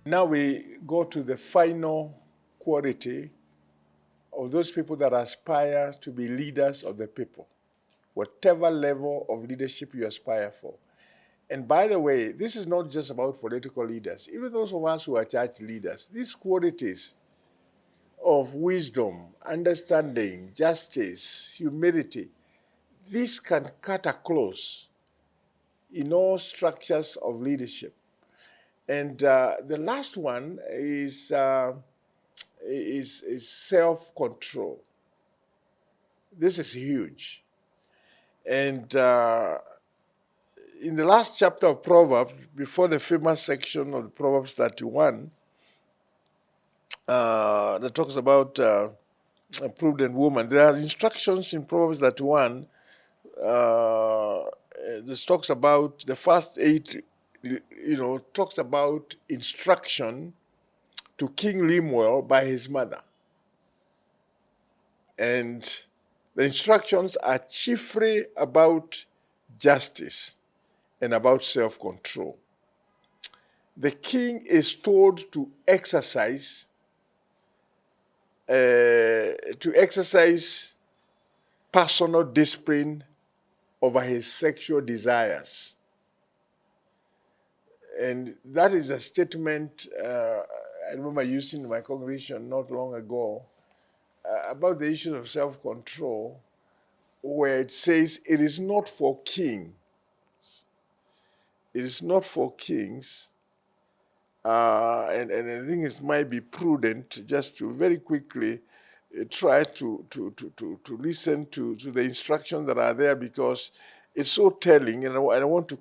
Now we go to the final quality of those people that aspire to be leaders of the people, whatever level of leadership you aspire for. And by the way, this is not just about political leaders. Even those of us who are church leaders, these qualities of wisdom, understanding, justice, humility, this can cut across in all structures of leadership. And the last one is self-control. This is huge. And in the last chapter of Proverbs, before the famous section of Proverbs 31, that talks about a prudent woman, there are instructions in Proverbs 31. This talks about the first 8, talks about instruction to King Lemuel by his mother. And the instructions are chiefly about justice and about self-control. The king is told to exercise personal discipline over his sexual desires. And that is a statement I remember using in my congregation not long ago about the issue of self-control, where it says it is not for kings. It is not for kings. And I think it might be prudent just to very quickly try to listen to the instructions that are there, because it's so telling, and I want to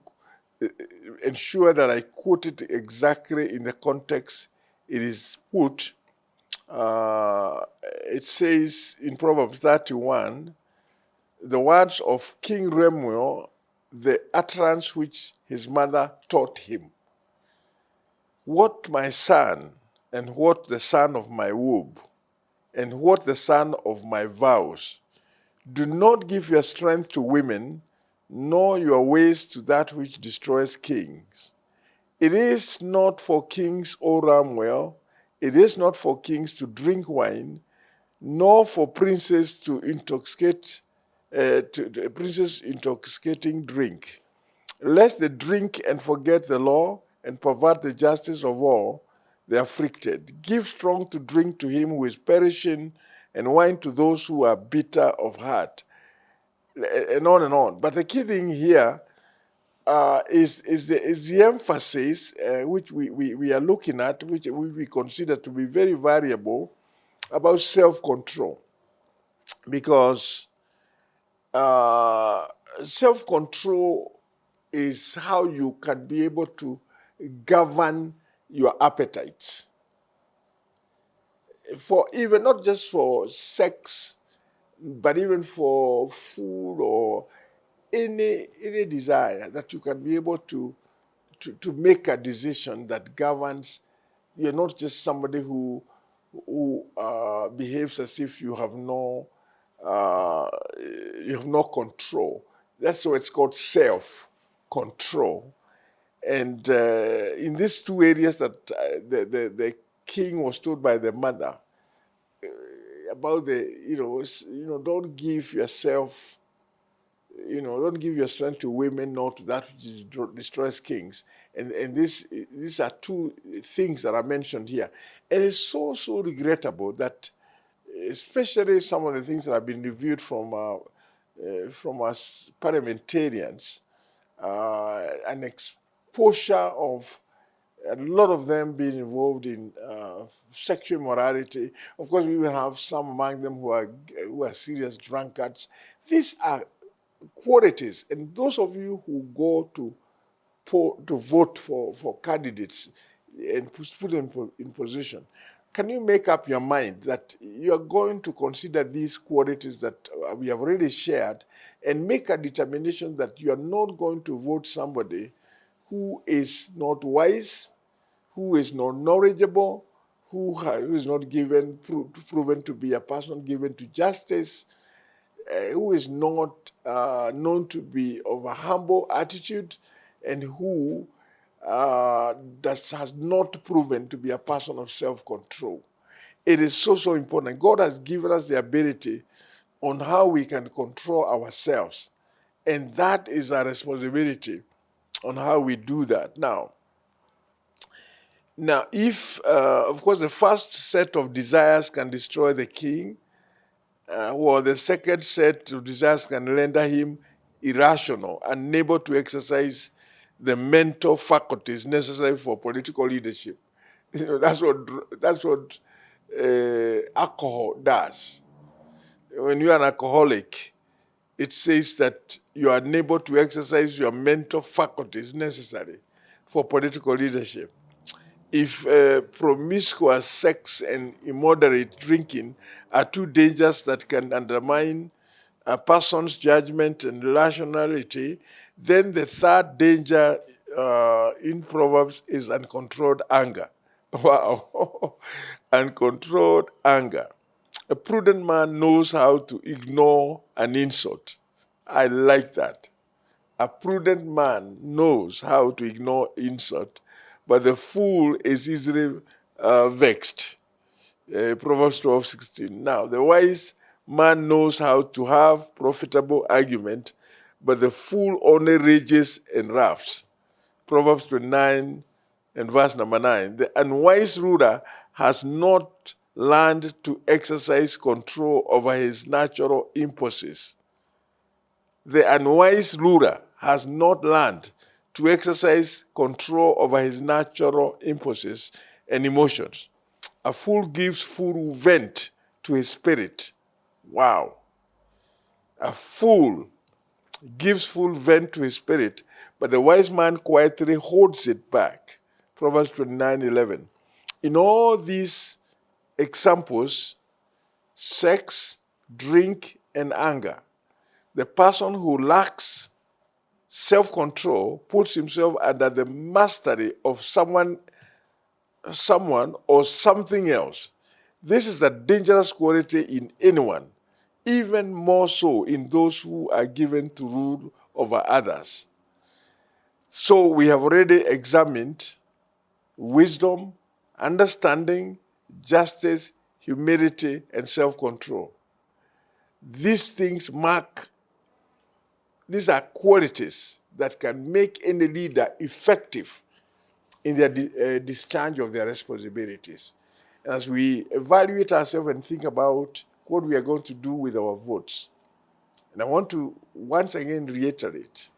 ensure that I quote it exactly in the context it is put. It says in Proverbs 31, the words of King Lemuel, the utterance which his mother taught him. What my son, and what the son of my womb, and what the son of my vows. Do not give your strength to women, nor your ways to that which destroys kings. It is not for kings, O Lemuel, it is not for kings to drink wine, nor for princes to princes intoxicating drink, lest they drink and forget the law and pervert the justice of all the afflicted. Give strong to drink to him who is perishing, and wine to those who are bitter of heart, and on and on. But the key thing here is the emphasis which we are looking at, which we consider to be very variable, about self-control. Because self-control is how you can be able to govern your appetites. For even not just for sex, but even for food or any desire, that you can be able to make a decision that governs. You're not just somebody who behaves as if you have no control. That's why it's called self-control. And in these two areas that the king was told by the mother about don't give yourself, don't give your strength to women, nor to that which destroys kings. And these are two things that are mentioned here. And it's so regrettable that, especially some of the things that have been reviewed from us parliamentarians, an exposure of a lot of them being involved in sexual immorality. Of course, we will have some among them who are serious drunkards. These are qualities, and those of you who go to vote for candidates and put them in position, can you make up your mind that you are going to consider these qualities that we have already shared, and make a determination that you are not going to vote somebody who is not wise, who is not knowledgeable, who is not proven to be a person given to justice, who is not known to be of a humble attitude, and who that has not proven to be a person of self-control. It is so, so important. God has given us the ability on how we can control ourselves. And that is our responsibility on how we do that. Now, if, of course, the first set of desires can destroy the king, while the second set of desires can render him irrational, unable to exercise the mental faculties necessary for political leadership. You know, that's what alcohol does. When you are an alcoholic, it says that you are unable to exercise your mental faculties necessary for political leadership. If promiscuous sex and immoderate drinking are two dangers that can undermine a person's judgment and rationality, then the third danger in Proverbs is uncontrolled anger. Wow. Uncontrolled anger. A prudent man knows how to ignore an insult. I like that. A prudent man knows how to ignore insult, but the fool is easily vexed. Proverbs 12:16. Now, the wise man knows how to have profitable argument, but the fool only rages and laughs. Proverbs 29 and verse number 9. The unwise ruler has not learned to exercise control over his natural impulses. The unwise ruler has not learned to exercise control over his natural impulses and emotions. A fool gives full vent to his spirit. Wow. A fool gives full vent to his spirit, but the wise man quietly holds it back. Proverbs 29:11. In all these examples, sex, drink, and anger, the person who lacks self-control puts himself under the mastery of someone or something else. This is a dangerous quality in anyone, even more so in those who are given to rule over others. So we have already examined wisdom, understanding, justice, humility, and self-control. These are qualities that can make any leader effective in their discharge of their responsibilities. As we evaluate ourselves and think about what we are going to do with our votes, and I want to once again reiterate,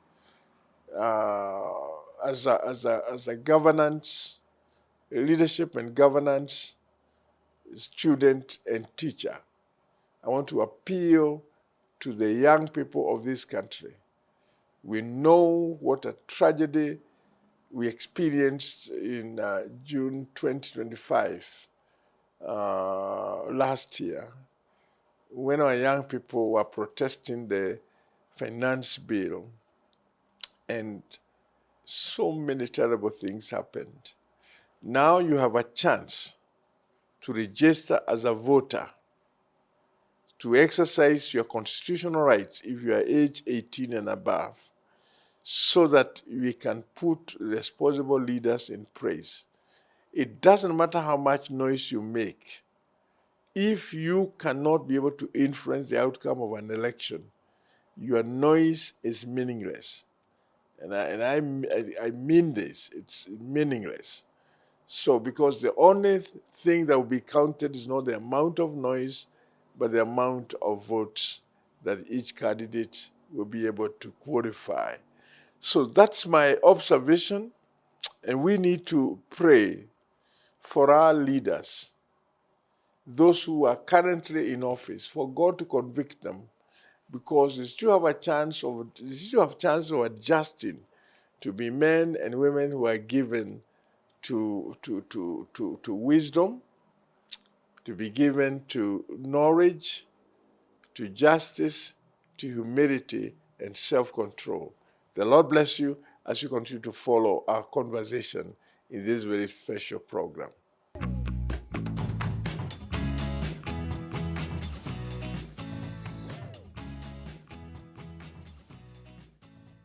as a governance, leadership and governance student and teacher, I want to appeal to the young people of this country. We know what a tragedy we experienced in June 2025, last year, when our young people were protesting the finance bill, and so many terrible things happened. Now you have a chance to register as a voter, to exercise your constitutional rights if you are age 18 and above, so that we can put responsible leaders in place. It doesn't matter how much noise you make. If you cannot be able to influence the outcome of an election, your noise is meaningless. And I mean this, it's meaningless. So, because the only thing that will be counted is not the amount of noise, but the amount of votes that each candidate will be able to qualify. So that's my observation, and we need to pray for our leaders, those who are currently in office, for God to convict them, because they still have a chance of adjusting to be men and women who are given to wisdom, to be given to knowledge, to justice, to humility, and self-control. The Lord bless you as you continue to follow our conversation in this very special program.